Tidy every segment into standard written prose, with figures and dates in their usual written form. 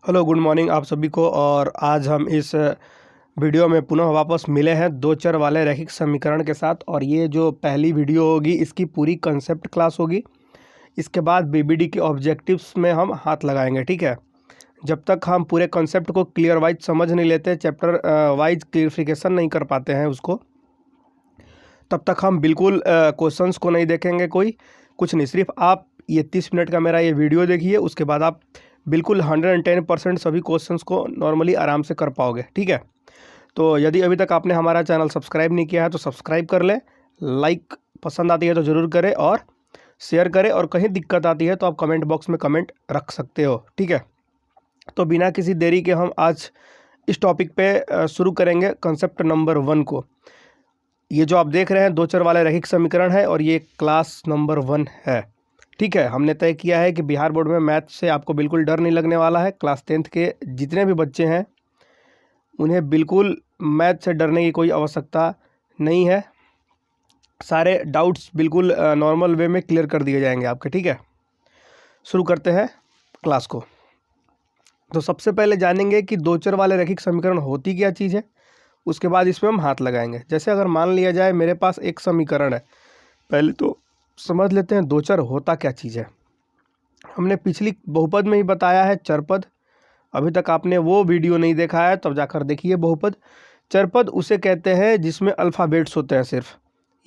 Hello good morning आप सभी को। और आज हम इस वीडियो में पुनः वापस मिले हैं दो चर वाले रैखिक समीकरण के साथ। और ये जो पहली वीडियो होगी इसकी पूरी कंसेप्ट क्लास होगी। इसके बाद बीबीडी के ऑब्जेक्टिव्स में हम हाथ लगाएंगे, ठीक है। जब तक हम पूरे कंसेप्ट को क्लियर वाइज समझ नहीं लेते, चैप्टर वाइज क्लियरिफिकेशन नहीं कर पाते हैं उसको, तब तक हम बिल्कुल क्वेश्चंस को नहीं देखेंगे। कुछ नहीं, सिर्फ आप ये 30 मिनट का मेरा ये वीडियो देखिए, उसके बाद आप बिल्कुल 110% सभी क्वेश्चंस को नॉर्मली आराम से कर पाओगे, ठीक है। तो यदि अभी तक आपने हमारा चैनल सब्सक्राइब नहीं किया है तो सब्सक्राइब कर लें, लाइक पसंद आती है तो ज़रूर करें और शेयर करें, और कहीं दिक्कत आती है तो आप कमेंट बॉक्स में कमेंट रख सकते हो, ठीक है। तो बिना किसी देरी के हम आज इस टॉपिक पे शुरू करेंगे कंसेप्ट नंबर 1 को। ये जो आप देख रहे हैं दो चर वाले रैखिक समीकरण है और ये क्लास नंबर 1 है, ठीक है। हमने तय किया है कि बिहार बोर्ड में मैथ से आपको बिल्कुल डर नहीं लगने वाला है। क्लास 10th के जितने भी बच्चे हैं उन्हें बिल्कुल मैथ से डरने की कोई आवश्यकता नहीं है। सारे डाउट्स बिल्कुल नॉर्मल वे में क्लियर कर दिए जाएंगे आपके, ठीक है। शुरू करते हैं क्लास को। तो सबसे पहले जानेंगे कि दो चर वाले रैखिक समीकरण होती क्या चीज़ है, उसके बाद इसमें हम हाथ लगाएंगे। जैसे अगर मान लिया जाए मेरे पास एक समीकरण है, पहले तो समझ लेते हैं दो चर होता क्या चीज़ है। हमने पिछली बहुपद में ही बताया है चरपद। अभी तक आपने वो वीडियो नहीं देखा है तब जाकर देखिए बहुपद। चरपद उसे कहते हैं जिसमें अल्फ़ाबेट्स होते हैं सिर्फ,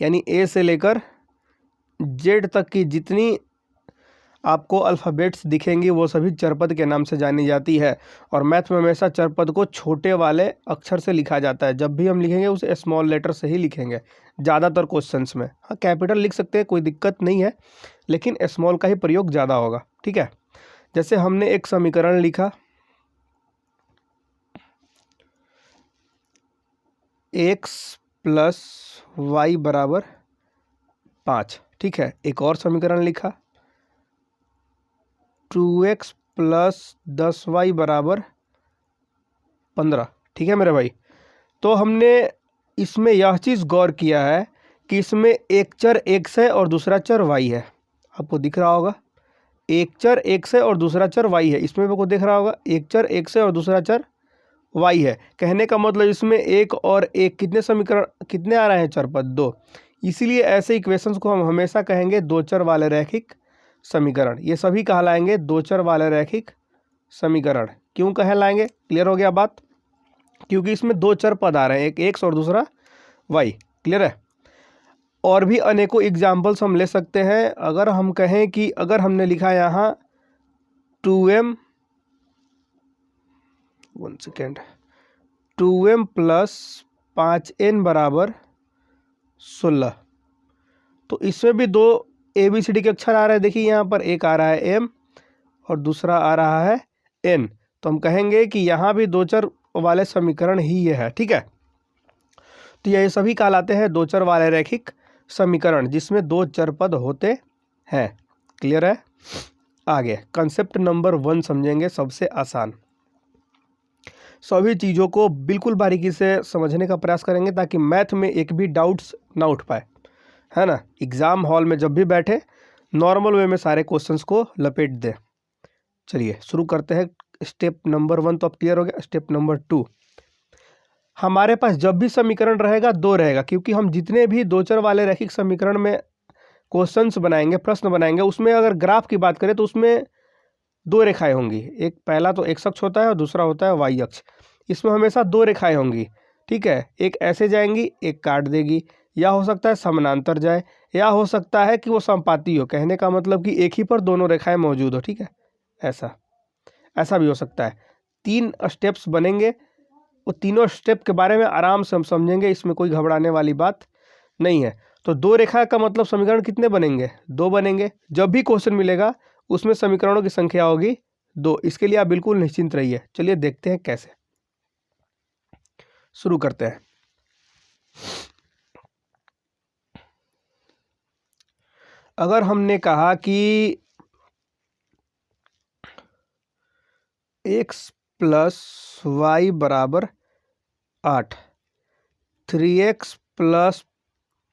यानी ए से लेकर जेड तक की जितनी आपको अल्फ़ाबेट्स दिखेंगी वो सभी चरपद के नाम से जानी जाती है। और मैथ में हमेशा चरपद को छोटे वाले अक्षर से लिखा जाता है। जब भी हम लिखेंगे उसे स्मॉल लेटर से ही लिखेंगे ज़्यादातर क्वेश्चंस में। हाँ, कैपिटल लिख सकते हैं, कोई दिक्कत नहीं है, लेकिन स्मॉल का ही प्रयोग ज़्यादा होगा, ठीक है। जैसे हमने एक समीकरण लिखा x प्लस वाई बराबर 5, ठीक है। एक और समीकरण लिखा 2x प्लस 10y बराबर 15, ठीक है मेरे भाई। तो हमने इसमें यह चीज़ गौर किया है कि इसमें एक चर x है और दूसरा चर y है। आपको दिख रहा होगा एक चर x है और दूसरा चर y है। इसमें आपको दिख रहा होगा एक चर x है और दूसरा चर y है। कहने का मतलब इसमें एक और एक कितने समीकरण कितने आ रहे हैं, चरपद 2। इसीलिए ऐसे इक्वेशंस को हम हमेशा कहेंगे दो चर वाले रैखिक समीकरण। ये सभी कहलाएंगे दो चर वाले रैखिक समीकरण। क्यों कहलाएंगे, क्लियर हो गया बात? क्योंकि इसमें दो चर पद आ रहे हैं, एक एक्स और दूसरा वाई, क्लियर है। और भी अनेकों एग्जाम्पल्स हम ले सकते हैं। अगर हम कहें कि अगर हमने लिखा यहाँ 2m 1 second 2m plus 5n बराबर 16, तो इसमें भी दो ABCD के अक्षर आ रहे हैं। देखिए यहाँ पर एक आ रहा है m और दूसरा आ रहा है n, तो हम कहेंगे कि यहाँ भी दो चर वाले समीकरण ही ये है, ठीक है। तो ये सभी कहलाते हैं दो चर वाले रैखिक समीकरण जिसमें दो चर पद होते हैं, क्लियर है। आगे कंसेप्ट नंबर 1 समझेंगे, सबसे आसान। सभी चीज़ों को बिल्कुल बारीकी से समझने का प्रयास करेंगे ताकि मैथ में एक भी डाउट्स ना उठ पाए, है ना। एग्ज़ाम हॉल में जब भी बैठे नॉर्मल वे में सारे क्वेश्चंस को लपेट दें। चलिए शुरू करते हैं। स्टेप नंबर 1 तो अब क्लियर हो गया। स्टेप नंबर 2, हमारे पास जब भी समीकरण रहेगा दो रहेगा, क्योंकि हम जितने भी दो चर वाले रैखिक समीकरण में क्वेश्चंस बनाएंगे, प्रश्न बनाएंगे, उसमें अगर ग्राफ की बात करें तो उसमें दो रेखाएं होंगी। एक पहला तो एक्स अक्ष होता है और दूसरा होता है वाई अक्ष। इसमें हमेशा दो रेखाएं होंगी, ठीक है। एक ऐसे जाएंगी, एक काट देगी, या हो सकता है समानांतर जाए, या हो सकता है कि वो समपाती हो। कहने का मतलब कि एक ही पर दोनों रेखाएं मौजूद हो, ठीक है। ऐसा भी हो सकता है। 3 स्टेप्स बनेंगे, वो तीनों स्टेप के बारे में आराम से हम समझेंगे, इसमें कोई घबराने वाली बात नहीं है। तो दो रेखा का मतलब समीकरण कितने बनेंगे, दो बनेंगे। जब भी क्वेश्चन मिलेगा उसमें समीकरणों की संख्या होगी 2। इसके लिए आप बिल्कुल निश्चिंत रहिए। चलिए देखते हैं कैसे। शुरू करते हैं। अगर हमने कहा कि x प्लस वाई बराबर 8, 3x प्लस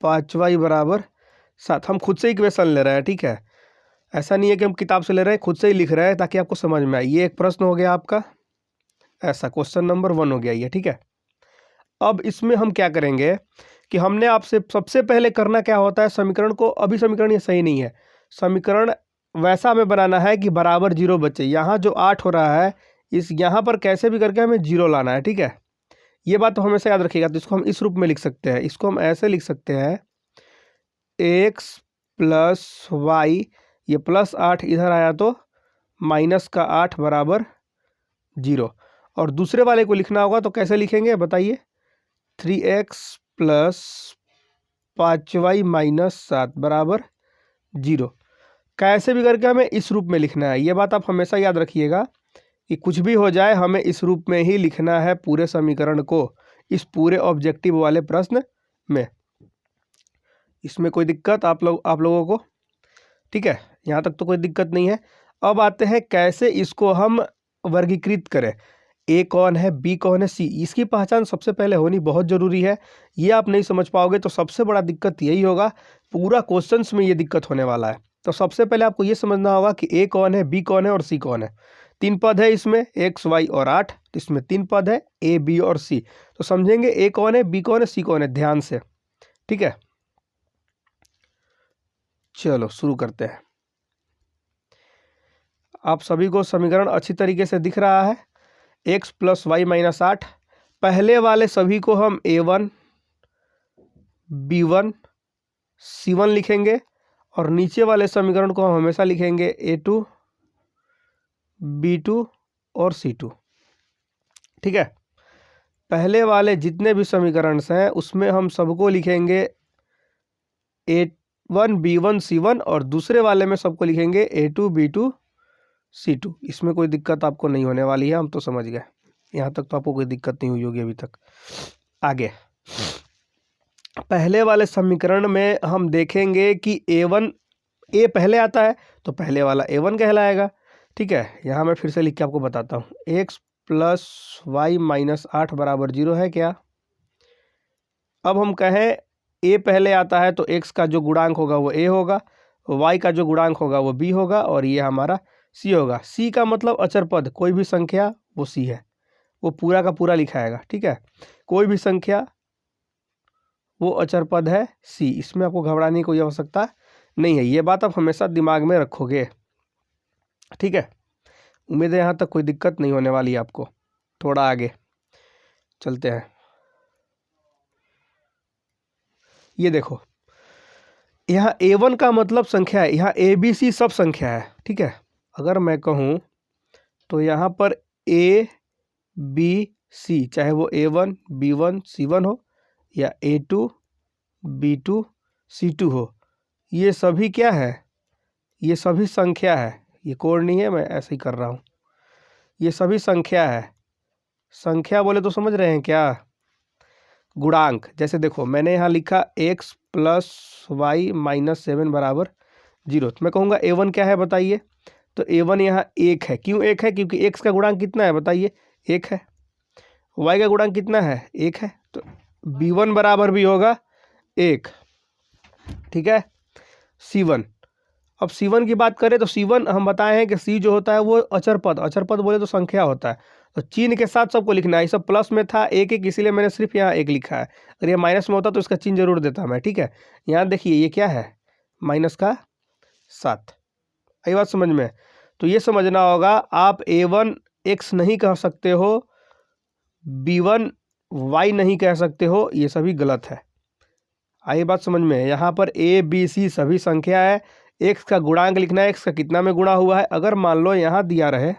5y बराबर 7, हम खुद से इक्वेशन ले रहे हैं, ठीक है। ऐसा नहीं है कि हम किताब से ले रहे हैं, खुद से ही लिख रहे हैं ताकि आपको समझ में आए। ये एक प्रश्न हो गया आपका, ऐसा क्वेश्चन नंबर 1 हो गया ये, ठीक है। अब इसमें हम क्या करेंगे कि हमने आपसे सबसे पहले करना क्या होता है, समीकरण को, अभी समीकरण ये सही नहीं है, समीकरण वैसा हमें बनाना है कि बराबर 0 बचे। यहाँ जो 8 हो रहा है, इस यहाँ पर कैसे भी करके हमें 0 लाना है, ठीक है। ये बात तो हमेशा याद रखिएगा। तो इसको हम इस रूप में लिख सकते हैं, इसको हम ऐसे लिख सकते हैं, x प्लस वाई, ये +8 इधर आया तो -8 बराबर 0। और दूसरे वाले को लिखना होगा तो कैसे लिखेंगे बताइए, 3x प्लस 5y माइनस 7 बराबर 0। कैसे भी करके हमें इस रूप में लिखना है, ये बात आप हमेशा याद रखिएगा कि कुछ भी हो जाए हमें इस रूप में ही लिखना है पूरे समीकरण को, इस पूरे ऑब्जेक्टिव वाले प्रश्न में। इसमें कोई दिक्कत आप लोगों को, ठीक है, यहाँ तक तो कोई दिक्कत नहीं है। अब आते हैं कैसे इसको हम वर्गीकृत करें, ए कौन है, बी कौन है, सी, इसकी पहचान सबसे पहले होनी बहुत ज़रूरी है। ये आप नहीं समझ पाओगे तो सबसे बड़ा दिक्कत यही होगा, पूरा क्वेश्चंस में ये दिक्कत होने वाला है। तो सबसे पहले आपको ये समझना होगा कि ए कौन है, बी कौन है और सी कौन है। 3 पद है इसमें, x, y और 8, तो इसमें 3 पद है, ए, बी और सी। तो समझेंगे ए कौन है, बी कौन है, सी कौन है, ध्यान से, ठीक है। चलो शुरू करते हैं। आप सभी को समीकरण अच्छी तरीके से दिख रहा है, x प्लस वाई माइनस 8। पहले वाले सभी को हम a1, b1, c1 लिखेंगे, और नीचे वाले समीकरण को हम हमेशा लिखेंगे a2, b2 और c2, ठीक है। पहले वाले जितने भी समीकरण हैं उसमें हम सबको लिखेंगे a1, b1, c1, और दूसरे वाले में सबको लिखेंगे a2, b2, c2। इसमें कोई दिक्कत आपको नहीं होने वाली है, हम तो समझ गए। यहाँ तक तो आपको कोई दिक्कत नहीं हुई होगी अभी तक। आगे पहले वाले समीकरण में हम देखेंगे कि a1, a पहले आता है तो पहले वाला a1 कहलाएगा, ठीक है। यहाँ मैं फिर से लिख के आपको बताता हूँ, x प्लस वाई माइनस 8 बराबर 0 है क्या। अब हम कहें a पहले आता है तो x का जो गुणांक होगा वो a होगा, y का जो गुणांक होगा वो b होगा, और ये हमारा c होगा। c का मतलब अचर पद, कोई भी संख्या वो c है, वो पूरा का पूरा लिखाएगा, ठीक है। कोई भी संख्या वो अचर पद है c, इसमें आपको घबराने की कोई आवश्यकता नहीं है, ये बात आप हमेशा दिमाग में रखोगे, ठीक है। उम्मीद है यहाँ तक कोई दिक्कत नहीं होने वाली आपको। थोड़ा आगे चलते हैं। ये देखो, यहाँ a1 का मतलब संख्या है, यहाँ a b c सब संख्या है, ठीक है। अगर मैं कहूँ तो यहाँ पर a b c, चाहे वो a1, b1, c1 हो या a2, b2, c2 हो, ये सभी क्या है, ये सभी संख्या है। ये कोड नहीं है, मैं ऐसे ही कर रहा हूँ, ये सभी संख्या है। संख्या बोले तो समझ रहे हैं क्या, गुणांक। जैसे देखो मैंने यहाँ लिखा x प्लस वाई माइनस 7 बराबर 0, तो मैं कहूँगा a1 क्या है बताइए, तो a1 यहाँ 1 है। क्यों 1 है, क्योंकि x का गुणांक कितना है बताइए, 1 है। y का गुणांक कितना है, 1 है, तो b1 बराबर भी होगा 1, ठीक है। c1, अब c1 की बात करें तो c1 हम बताए हैं कि c जो होता है वो अचर पद बोले तो संख्या होता है, तो चिन्ह के साथ सबको लिखना है। ये सब प्लस में था, एक एक, इसीलिए मैंने सिर्फ यहाँ 1 लिखा है। अगर ये माइनस में होता तो इसका चिन्ह जरूर देता मैं, ठीक है। यहाँ देखिए ये क्या है, -7। आई बात समझ में। तो ये समझना होगा, आप a1 x नहीं कह सकते हो, b1 y नहीं कह सकते हो, ये सभी गलत है। आई बात समझ में। यहाँ पर a b c सभी संख्या है, x का गुणांक लिखना है, x का कितना में गुणा हुआ है। अगर मान लो यहाँ दिया रहे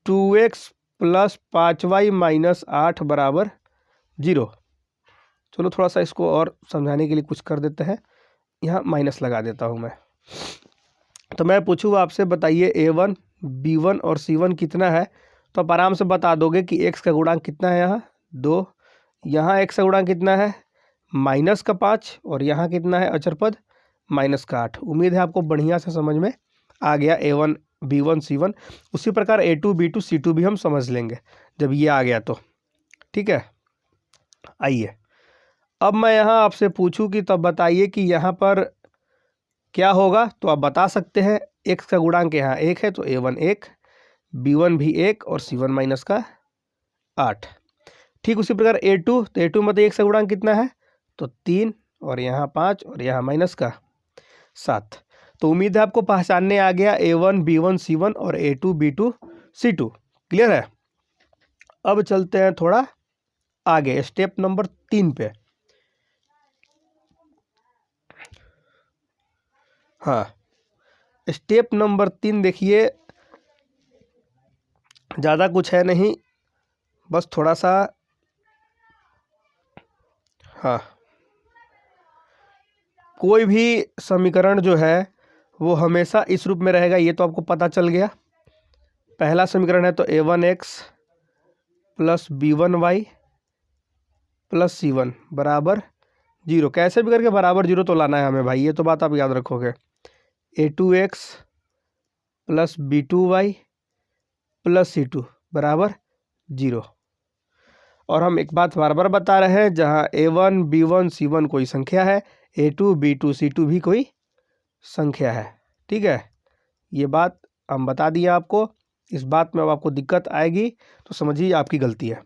2x प्लस 5y माइनस 8 बराबर 0, चलो थोड़ा सा इसको और समझाने के लिए कुछ कर देते हैं, यहाँ माइनस लगा देता हूँ मैं। तो मैं पूछूँ आपसे, बताइए a1, b1 और c1 कितना है, तो आप आराम से बता दोगे कि x का गुणांक कितना है, यहाँ 2, यहाँ x का गुणांक कितना है -5, और यहाँ कितना है अचर पद -8। उम्मीद है आपको बढ़िया से समझ में आ गया a1, b1, c1। उसी प्रकार a2, b2, c2 भी हम समझ लेंगे जब ये आ गया तो, ठीक है। आइए अब मैं यहाँ आपसे पूछूं कि तब बताइए कि यहाँ पर क्या होगा तो आप बता सकते हैं। x का गुणांक यहाँ 1 है तो a1 1, b1 भी 1 और c1 माइनस का 8। ठीक उसी प्रकार a2, तो a2 में तो x का गुणांक कितना है तो 3 और यहाँ 5 और यहाँ माइनस का 7। तो उम्मीद है आपको पहचानने आ गया a1 b1 c1 और a2 b2 c2। क्लियर है। अब चलते हैं थोड़ा आगे स्टेप नंबर 3 पे। हाँ, स्टेप नंबर 3 देखिए, ज़्यादा कुछ है नहीं, बस थोड़ा सा, हाँ, कोई भी समीकरण जो है वो हमेशा इस रूप में रहेगा, ये तो आपको पता चल गया। पहला समीकरण है तो a1x plus b1y plus c1 बराबर 0। कैसे भी करके बराबर 0 तो लाना है हमें भाई, ये तो बात आप याद रखोगे। a2x plus b2y plus c2 बराबर 0। और हम एक बात बार बार बता रहे हैं, जहाँ a1 b1 c1 कोई संख्या है, a2 b2 c2 भी कोई संख्या है। ठीक है, ये बात हम बता दिए आपको। इस बात में अब आपको दिक्कत आएगी तो समझिए आपकी गलती है,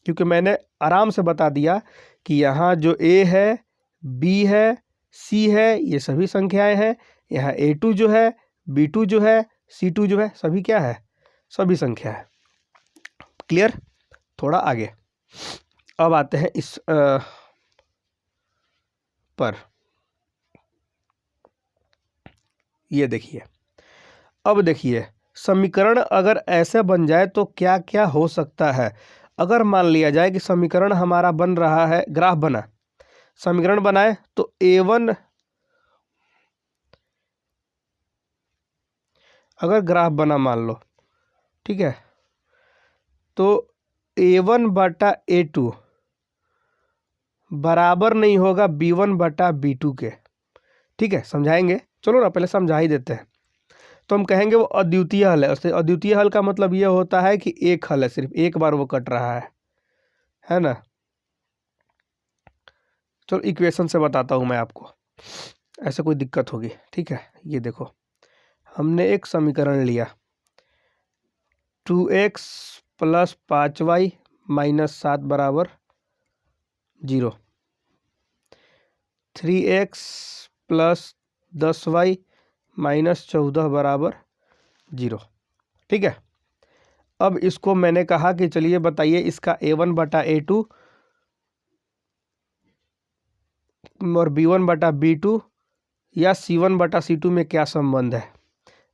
क्योंकि मैंने आराम से बता दिया कि यहाँ जो a है, b है, c है, ये सभी संख्याएं हैं। यहाँ a2 जो है, b2 जो है, c2 जो है, सभी क्या है, सभी संख्या है। क्लियर। थोड़ा आगे अब आते हैं इस पर। ये देखिए, अब देखिए समीकरण अगर ऐसे बन जाए तो क्या क्या हो सकता है। अगर मान लिया जाए कि समीकरण हमारा बन रहा है, ग्राफ बना, समीकरण बनाए तो a1, अगर ग्राफ बना मान लो, ठीक है, तो a1 बटा a2 बराबर नहीं होगा b1 बटा b2 के। ठीक है, समझाएंगे, चलो ना पहले समझा ही देते हैं। तो हम कहेंगे वो अद्वितीय हल है। उससे अद्वितीय हल का मतलब ये होता है कि एक हल है, सिर्फ एक बार वो कट रहा है ना। चलो इक्वेशन से बताता हूँ मैं आपको, ऐसे कोई दिक्कत होगी। ठीक है, ये देखो, हमने एक समीकरण लिया 2x प्लस 5y माइनस 7 बराबर 0, 3x प्लस 10y माइनस 14 बराबर 0। ठीक है, अब इसको मैंने कहा कि चलिए बताइए इसका a1 बटा a2 और b1 बटा b2 या c1 बटा c2 में क्या संबंध है,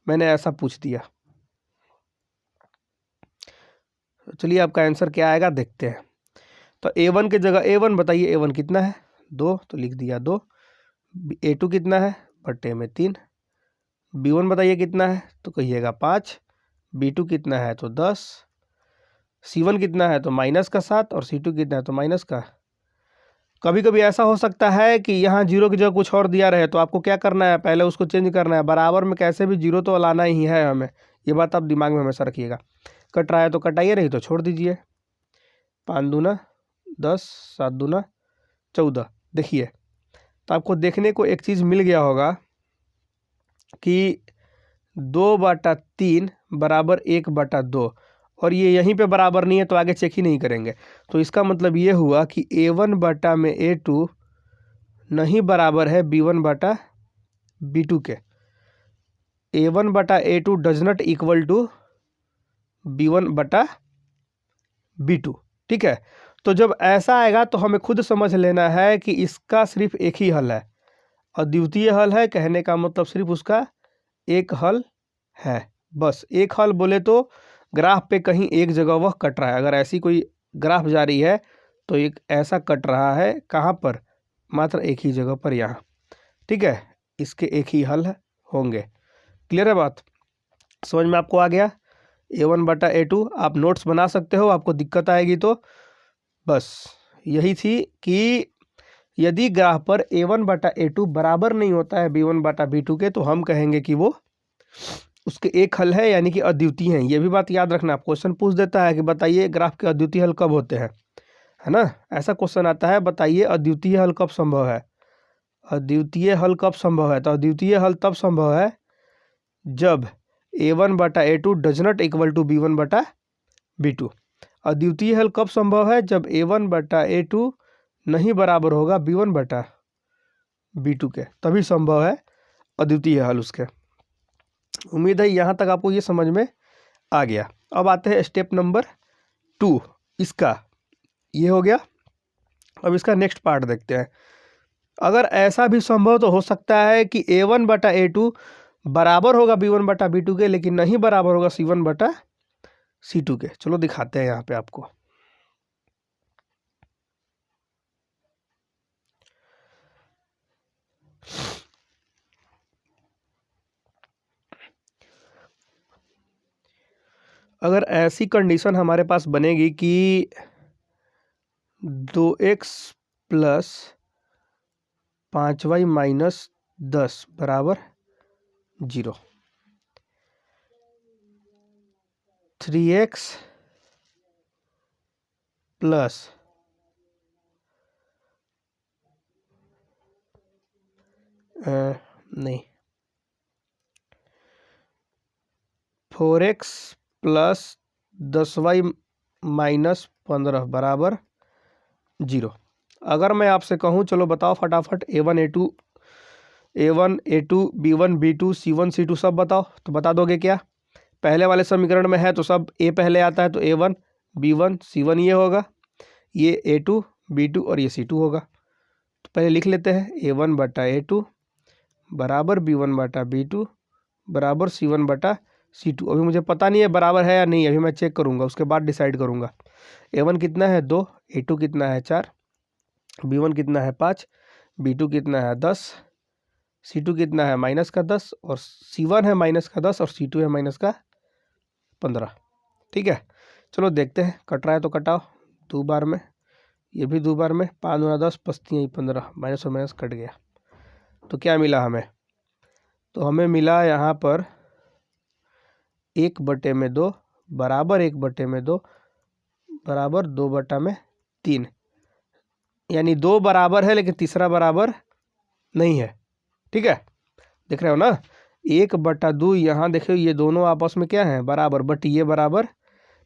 मैंने ऐसा पूछ दिया। चलिए आपका आंसर क्या आएगा देखते हैं। तो a1 की जगह a1 बताइए, a1 कितना है 2, तो लिख दिया 2। a2 कितना है बट्टे में 3। b1 बताइए कितना है तो कहिएगा 5। b2 कितना है तो 10। c1 कितना है तो माइनस का 7 और c2 कितना है तो माइनस का। कभी कभी ऐसा हो सकता है कि यहाँ 0 की जगह कुछ और दिया रहे, तो आपको क्या करना है, पहले उसको चेंज करना है। बराबर में कैसे भी 0 तो लाना ही है हमें, ये बात आप दिमाग में हमेशा रखिएगा। कट रहा है तो कटाइए, नहीं तो छोड़ दीजिए। 5 दूना 10, 7 दूना 14। देखिए, तो आपको देखने को एक चीज़ मिल गया होगा कि 2/3 बराबर 1/2, और ये यहीं पे बराबर नहीं है तो आगे चेक ही नहीं करेंगे। तो इसका मतलब ये हुआ कि a1 बटा में a2 नहीं बराबर है b1 बटा b2 के। a1 बटा a2 does not equal to b1 बटा b2। ठीक है, तो जब ऐसा आएगा तो हमें खुद समझ लेना है कि इसका सिर्फ एक ही हल है, अद्वितीय हल है। कहने का मतलब सिर्फ उसका एक हल है, बस एक हल। बोले तो ग्राफ पे कहीं एक जगह वह कट रहा है। अगर ऐसी कोई ग्राफ जारी है तो एक ऐसा कट रहा है, कहाँ पर, मात्र एक ही जगह पर, यहाँ। ठीक है, इसके एक ही हल होंगे। क्लियर है बात, समझ में आपको आ गया। a1 बटा a2 आप नोट्स बना सकते हो, आपको दिक्कत आएगी तो बस यही थी कि यदि ग्राफ पर a1 बटा a2 बराबर नहीं होता है b1 बटा b2 के, तो हम कहेंगे कि वो उसके एक हल है, यानी कि अद्वितीय हैं। ये भी बात याद रखना, क्वेश्चन पूछ देता है कि बताइए ग्राफ के अद्वितीय हल कब होते हैं, है ना। ऐसा क्वेश्चन आता है, बताइए अद्वितीय हल कब संभव है, अद्वितीय हल कब संभव है? तो अद्वितीय हल तब संभव है जब a1/a2 does not equal to b1/b2। अद्वितीय हल कब संभव है? जब a1/a2 नहीं बराबर होगा b1/b2 के, तभी संभव है अद्वितीय हल उसके। उम्मीद है यहाँ तक आपको ये समझ में आ गया। अब आते हैं स्टेप नंबर 2 इसका, ये हो गया। अब इसका नेक्स्ट पार्ट देखते हैं। अगर ऐसा भी संभव तो हो सकता है कि a1/a2 बराबर होगा b1/b2 के, लेकिन नहीं बराबर होगा c1/c2 के। चलो दिखाते हैं यहाँ पे आपको। अगर ऐसी कंडीशन हमारे पास बनेगी कि 2x प्लस 5y माइनस 10 बराबर 0, 3x प्लस नहीं 4x प्लस 10y माइनस 15 बराबर 0। अगर मैं आपसे कहूँ, चलो बताओ फटाफट a1 a2 b1 b2 c1 c2 सब बताओ, तो बता दोगे क्या? पहले वाले समीकरण में है तो सब a पहले आता है, तो a1 b1 c1 ये होगा, ये a2 b2 और ये c2 होगा। तो पहले लिख लेते हैं a1/a2 बराबर b1/b2 बराबर c1/c2। अभी मुझे पता नहीं है बराबर है या नहीं, अभी मैं चेक करूँगा, उसके बाद डिसाइड करूँगा। a1 कितना है 2, a2 कितना है 4, b1 कितना है 5, b2 कितना है 10, c2 कितना है -10 और c1 है -10 और c2 है -15। ठीक है, चलो देखते हैं। कट रहा है तो कटाओ 2 बार में, ये भी 2 बार में, 5 गुना 10 पचती 15, माइनस और माइनस कट गया। तो क्या मिला हमें? तो हमें मिला यहाँ पर 1/2 बराबर 1/2 बराबर 2/3, यानी 2 बराबर है लेकिन तीसरा बराबर नहीं है। ठीक है, देख रहे हो ना, 1/2 यहाँ देखो, ये दोनों आपस में क्या है बराबर, बट ये बराबर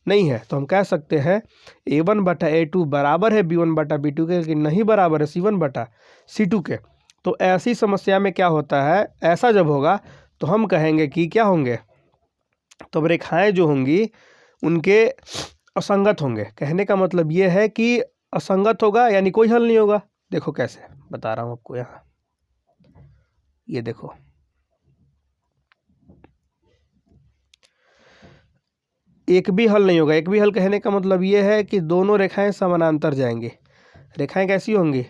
नहीं है। तो हम कह सकते हैं a1/a2 बराबर है b1/b2 के, लेकिन नहीं बराबर है c1/c2 के। तो ऐसी समस्या में क्या होता है, ऐसा जब होगा तो हम कहेंगे कि क्या होंगे, तो अब रेखाएं जो होंगी उनके असंगत होंगे। कहने का मतलब ये है कि असंगत होगा, यानी कोई हल नहीं होगा। देखो कैसे बता रहा हूँ आपको, यहाँ ये देखो, एक भी हल नहीं होगा। एक भी हल कहने का मतलब ये है कि दोनों रेखाएं समानांतर जाएंगी। रेखाएं कैसी होंगी?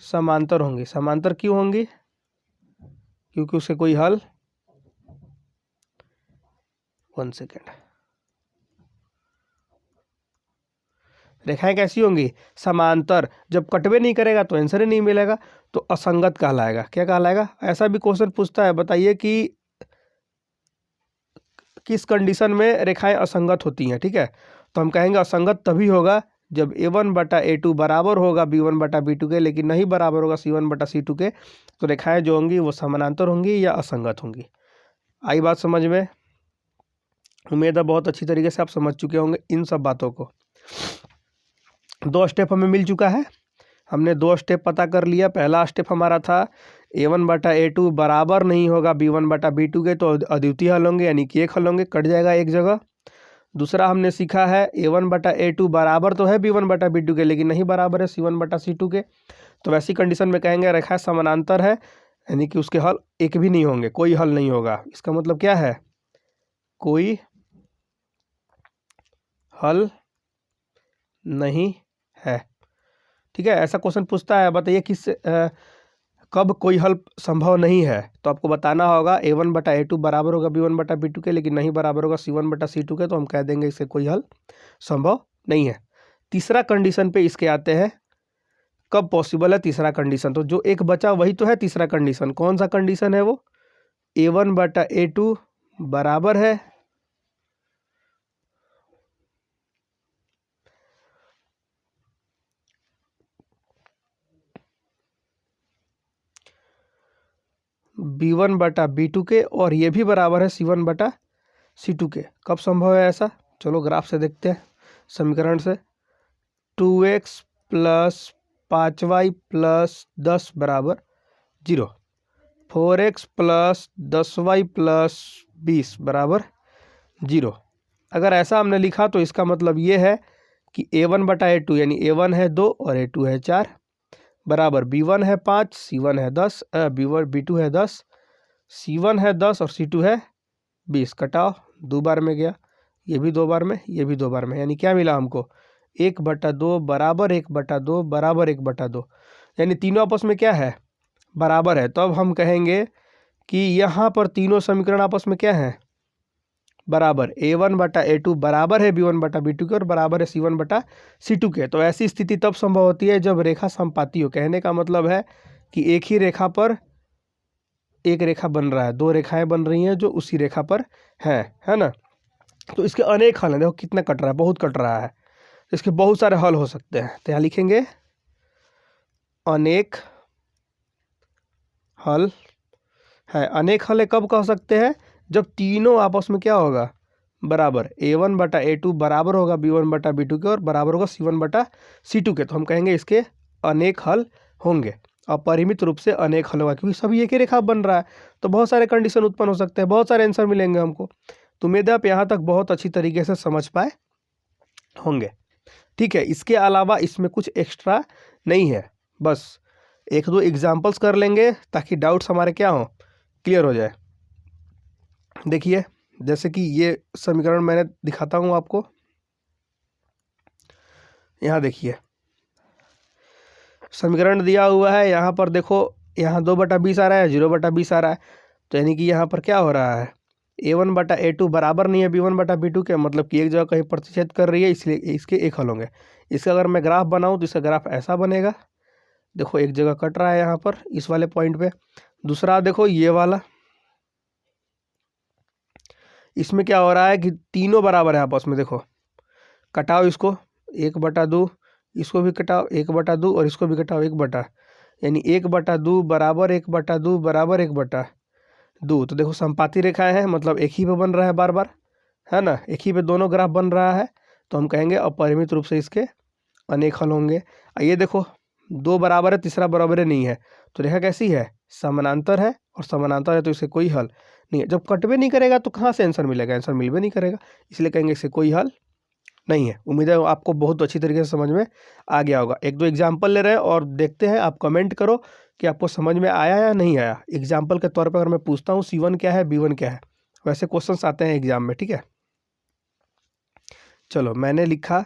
समांतर होंगी। समांतर क्यों होंगी? क्योंकि उससे कोई हल, 1 सेकेंड, रेखाएं कैसी होंगी? समांतर। जब कटवे नहीं करेगा तो आंसर ही नहीं मिलेगा, तो असंगत कहलाएगा। क्या कहलाएगा? ऐसा भी क्वेश्चन पूछता है, बताइए कि किस कंडीशन में रेखाएं असंगत होती हैं। ठीक है, तो हम कहेंगे असंगत तभी होगा जब a1/a2 बराबर होगा b1/b2 के, लेकिन नहीं बराबर होगा c1/c2 के। तो रेखाएं जो होंगी वो समानांतर होंगी या असंगत होंगी। आई बात समझ में? उम्मीद है बहुत अच्छी तरीके से आप समझ चुके होंगे इन सब बातों को। 2 स्टेप हमें मिल चुका है, हमने 2 स्टेप पता कर लिया। पहला स्टेप हमारा था a1/a2 बराबर नहीं होगा b1/b2 के, तो अद्वितीय हल होंगे, यानी कि एक हल होंगे, कट जाएगा एक जगह। दूसरा हमने सीखा है a1/a2 बराबर तो है b1/b2 के, लेकिन नहीं बराबर है c1/c2 के। तो वैसी कंडीशन में कहेंगे रेखा समानांतर है, यानी कि उसके हल एक भी नहीं होंगे, कोई हल नहीं होगा। इसका मतलब क्या है? कोई हल नहीं है। ठीक है, ऐसा क्वेश्चन पूछता है, बताइए किस कब कोई हल संभव नहीं है। तो आपको बताना होगा a1/a2 बराबर होगा b1/b2 के, लेकिन नहीं बराबर होगा c1/c2 के, तो हम कह देंगे इससे कोई हल संभव नहीं है। तीसरा कंडीशन पे इसके आते हैं, कब पॉसिबल है तीसरा कंडीशन। तो जो एक बचा वही तो है तीसरा कंडीशन। कौन सा कंडीशन है वो? a1/a2 बराबर है B1 बटा B2 के, और ये भी बराबर है C1 बटा C2 के। कब संभव है ऐसा? चलो ग्राफ से देखते हैं, समीकरण से। 2x प्लस 5y प्लस 10 बराबर 0। 4x प्लस 10y प्लस 20 बराबर 0। अगर ऐसा हमने लिखा तो इसका मतलब ये है कि A1 बटा A2, यानी A1 है 2 और A2 है 4, बराबर B1 है 5, C1 है 10, B2 है 10, C1 है 10 और C2 है 20। कटाओ, 2 बार में गया, ये भी 2 बार में, ये भी 2 बार में, यानी क्या मिला हमको? 1/2 बराबर 1/2 बराबर 1/2, यानी तीनों आपस में क्या है? बराबर है। तो अब हम कहेंगे कि यहाँ पर तीनों समीकरण आपस में क्या है? बराबर। A1 बटा A2 बराबर है B1 बटा B2 के, और बराबर है C1 बटा C2 के। तो ऐसी स्थिति तब संभव होती है जब रेखा समपाती हो। कहने का मतलब है कि एक ही रेखा पर एक रेखा बन रहा है, 2 रेखाएं बन रही हैं जो उसी रेखा पर है ना। तो इसके अनेक हल हैं। देखो कितना कट रहा है, बहुत कट रहा है। इसके बहुत सारे हल हो सकते हैं। तो यहाँ लिखेंगे अनेक हल है। अनेक हल कब कह सकते हैं? जब तीनों आपस में क्या होगा? बराबर। A1 बटा A2 बराबर होगा B1 बटा B2 के, और बराबर होगा C1 बटा C2 के। तो हम कहेंगे इसके अनेक हल होंगे। अपरिमित रूप से अनेक हल होगा, क्योंकि सभी एक ही रेखा बन रहा है। तो बहुत सारे कंडीशन उत्पन्न हो सकते हैं, बहुत सारे आंसर मिलेंगे हमको। तो उम्मीद है आप यहाँ तक बहुत अच्छी तरीके से समझ पाए होंगे। ठीक है, इसके अलावा इसमें कुछ एक्स्ट्रा नहीं है। बस 1-2 एग्जाम्पल्स कर लेंगे ताकि डाउट्स हमारे क्या हो, क्लियर हो जाए। देखिए, जैसे कि ये समीकरण मैंने दिखाता हूँ आपको। यहाँ देखिए समीकरण दिया हुआ है, यहाँ पर देखो, यहाँ 2/20 आ रहा है, 0/20 आ रहा है। तो यानी कि यहाँ पर क्या हो रहा है? A1 बटा A2 बराबर नहीं है B1 बटा B2 के, मतलब कि एक जगह कहीं प्रतिच्छेद कर रही है, इसलिए इसके एक हल होंगे। इसका अगर मैं ग्राफ बनाऊँ तो इसका ग्राफ ऐसा बनेगा। देखो एक जगह कट रहा है यहाँ पर, इस वाले पॉइंट पे। दूसरा देखो ये वाला, इसमें क्या हो रहा है कि तीनों बराबर है आपस में। देखो कटाओ इसको, 1/2, इसको भी कटाओ 1/2, और इसको भी कटाओ 1/, यानी 1/2 बराबर 1/2 बराबर 1/2। तो देखो संपाती रेखाएं हैं, मतलब एक ही पे बन रहा है बार बार, है ना। एक ही पे दोनों ग्राफ बन रहा है। तो हम कहेंगे अपरिमित रूप से इसके अनेक हल होंगे। ये देखो 2 बराबर है, तीसरा बराबर है नहीं है। तो रेखा कैसी है? समानांतर है, और समानांतर है तो इससे कोई हल नहीं है। जब कटवे नहीं करेगा तो कहाँ से आंसर मिलेगा? आंसर मिलवे नहीं करेगा, इसलिए कहेंगे इससे कोई हल नहीं है। उम्मीद है आपको बहुत अच्छी तरीके से समझ में आ गया होगा। 1-2 एग्जाम्पल ले रहे हैं और देखते हैं, आप कमेंट करो कि आपको समझ में आया या नहीं आया। एग्जाम्पल के तौर पर अगर मैं पूछता हूँ C1 क्या है, B1 क्या है, वैसे क्वेश्चंस आते हैं एग्जाम में। ठीक है, चलो मैंने लिखा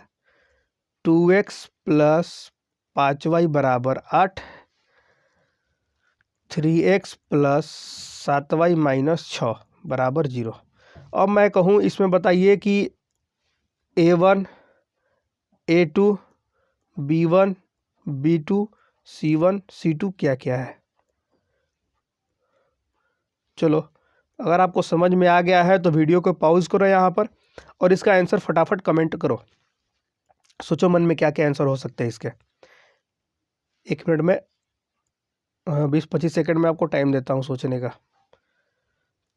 2x प्लस 5y बराबर 8, 3x प्लस 7y माइनस 6 बराबर 0। अब मैं कहूँ इसमें बताइए कि A1, A2, B1, B2, C1, C2 क्या क्या है। चलो अगर आपको समझ में आ गया है तो वीडियो को पॉज करो यहाँ पर, और इसका आंसर फटाफट कमेंट करो। सोचो मन में क्या क्या आंसर हो सकते हैं इसके। 1 मिनट में 20-25 सेकंड में आपको टाइम देता हूँ सोचने का।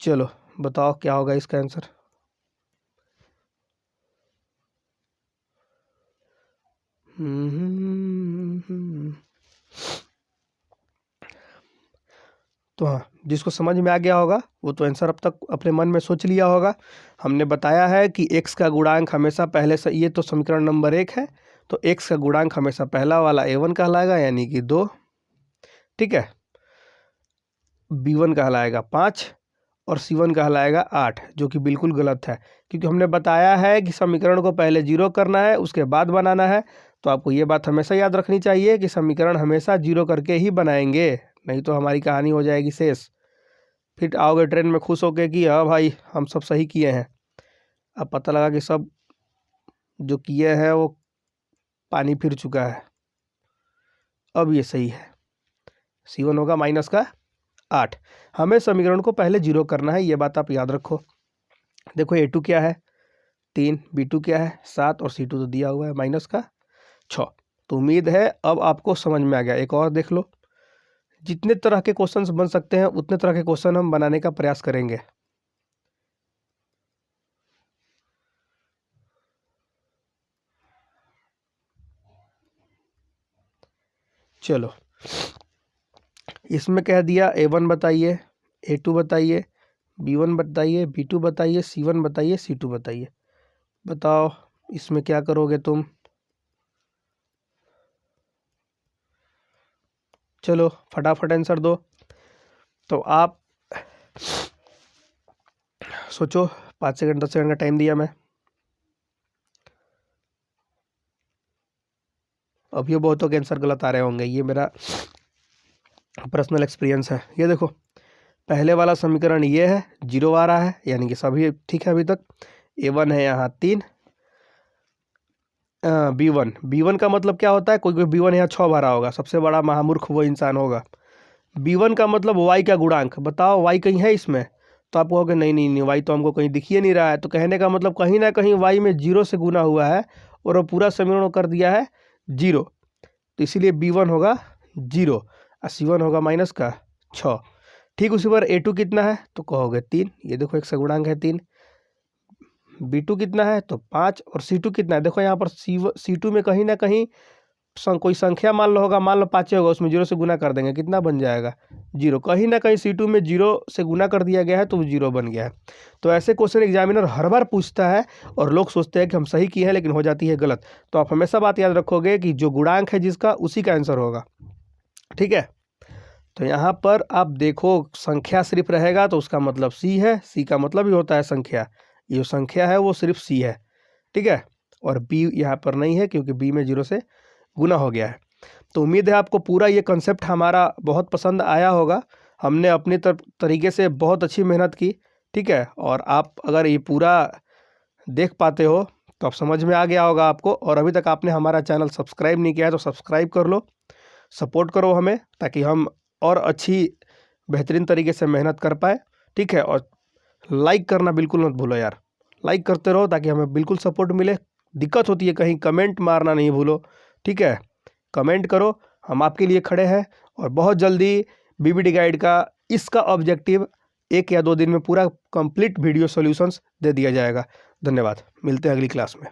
चलो बताओ क्या होगा इसका आंसर। तो हाँ, जिसको समझ में आ गया होगा वो तो आंसर अब तक अपने मन में सोच लिया होगा। हमने बताया है कि x का गुणांक हमेशा पहले से, ये तो समीकरण नंबर 1 है, तो x का गुणांक हमेशा पहला वाला A1 कहलाएगा, यानी कि 2। ठीक है, B1 कहलाएगा 5, और C1 कहलाएगा 8, जो कि बिल्कुल गलत है, क्योंकि हमने बताया है कि समीकरण को पहले 0 करना है, उसके बाद बनाना है। तो आपको ये बात हमेशा याद रखनी चाहिए कि समीकरण हमेशा 0 करके ही बनाएंगे, नहीं तो हमारी कहानी हो जाएगी शेष। फिर आओगे ट्रेन में खुश होके कि हाँ भाई हम सब सही किए हैं। अब पता लगा कि सब जो किए हैं वो पानी फिर चुका है। अब ये सही है, C1 होगा माइनस का 8। हमें समीकरण को पहले 0 करना है, ये बात आप याद रखो। देखो A2 क्या है 3, B2 क्या है 7, और C2 तो दिया हुआ है माइनस का 6। तो उम्मीद है अब आपको समझ में आ गया। एक और देख लो, जितने तरह के क्वेश्चंस बन सकते हैं उतने तरह के क्वेश्चन हम बनाने का प्रयास करेंगे। चलो, इसमें कह दिया A1 बताइए, A2 बताइए, B1 बताइए, B2 बताइए, C1 बताइए, C2 बताइए। बताओ इसमें क्या करोगे तुम? चलो फटाफट आंसर दो। तो आप सोचो, 5 सेकंड 10 सेकंड का टाइम दिया मैं। अब ये बहुतों के आंसर गलत आ रहे होंगे, ये मेरा पर्सनल एक्सपीरियंस है। ये देखो, पहले वाला समीकरण ये है, 0 आ रहा है, यानी कि सभी ठीक है अभी तक। A1 है यहाँ 3, B1 का मतलब क्या होता है? कोई B1 यहाँ 6 भरा होगा, सबसे बड़ा महामूर्ख वो इंसान होगा। B1 का मतलब y का गुणांक। बताओ y कहीं है इसमें? तो आप कहोगे नहीं नहीं नहीं, y तो हमको कहीं दिख ही नहीं रहा है। तो कहने का मतलब कहीं ना कहीं y में 0 से गुना हुआ है और वो पूरा समीकरण कर दिया है 0। तो इसीलिए B1 होगा 0 और C1 होगा माइनस का 6। ठीक उसी पर A2 कितना है? तो कहोगे 3। ये देखो एक सगुणांक है 3। B2 कितना है? तो 5। और C2 कितना है? देखो यहाँ पर C2 में कहीं ना कहीं कोई संख्या मान लो होगा, मान लो 5 होगा, उसमें 0 से गुना कर देंगे, कितना बन जाएगा? 0। कहीं ना कहीं C2 में 0 से गुना कर दिया गया है तो वो 0 बन गया है। तो ऐसे क्वेश्चन एग्जामिनर हर बार पूछता है और लोग सोचते हैं कि हम सही किए हैं, लेकिन हो जाती है गलत। तो आप हमेशा बात याद रखोगे कि जो गुणांक है जिसका, उसी का आंसर होगा। ठीक है, तो यहाँ पर आप देखो संख्या सिर्फ रहेगा तो उसका मतलब C है, C का मतलब ही होता है संख्या। ये जो संख्या है वो सिर्फ C है। ठीक है, और B यहाँ पर नहीं है क्योंकि B में 0 से गुना हो गया है। तो उम्मीद है आपको पूरा ये कंसेप्ट हमारा बहुत पसंद आया होगा। हमने अपने तरीके से बहुत अच्छी मेहनत की। ठीक है, और आप अगर ये पूरा देख पाते हो तो आप समझ में आ गया होगा आपको। और अभी तक आपने हमारा चैनल सब्सक्राइब नहीं किया है तो सब्सक्राइब कर लो, सपोर्ट करो हमें, ताकि हम और अच्छी बेहतरीन तरीके से मेहनत कर पाए। ठीक है, और लाइक करना बिल्कुल मत भूलो यार, लाइक करते रहो ताकि हमें बिल्कुल सपोर्ट मिले। दिक्कत होती है कहीं, कमेंट मारना नहीं भूलो। ठीक है, कमेंट करो, हम आपके लिए खड़े हैं। और बहुत जल्दी बीबीडी गाइड का इसका ऑब्जेक्टिव 1 या 2 दिन में पूरा कंप्लीट वीडियो सॉल्यूशंस दे दिया जाएगा। धन्यवाद, मिलते हैं अगली क्लास में।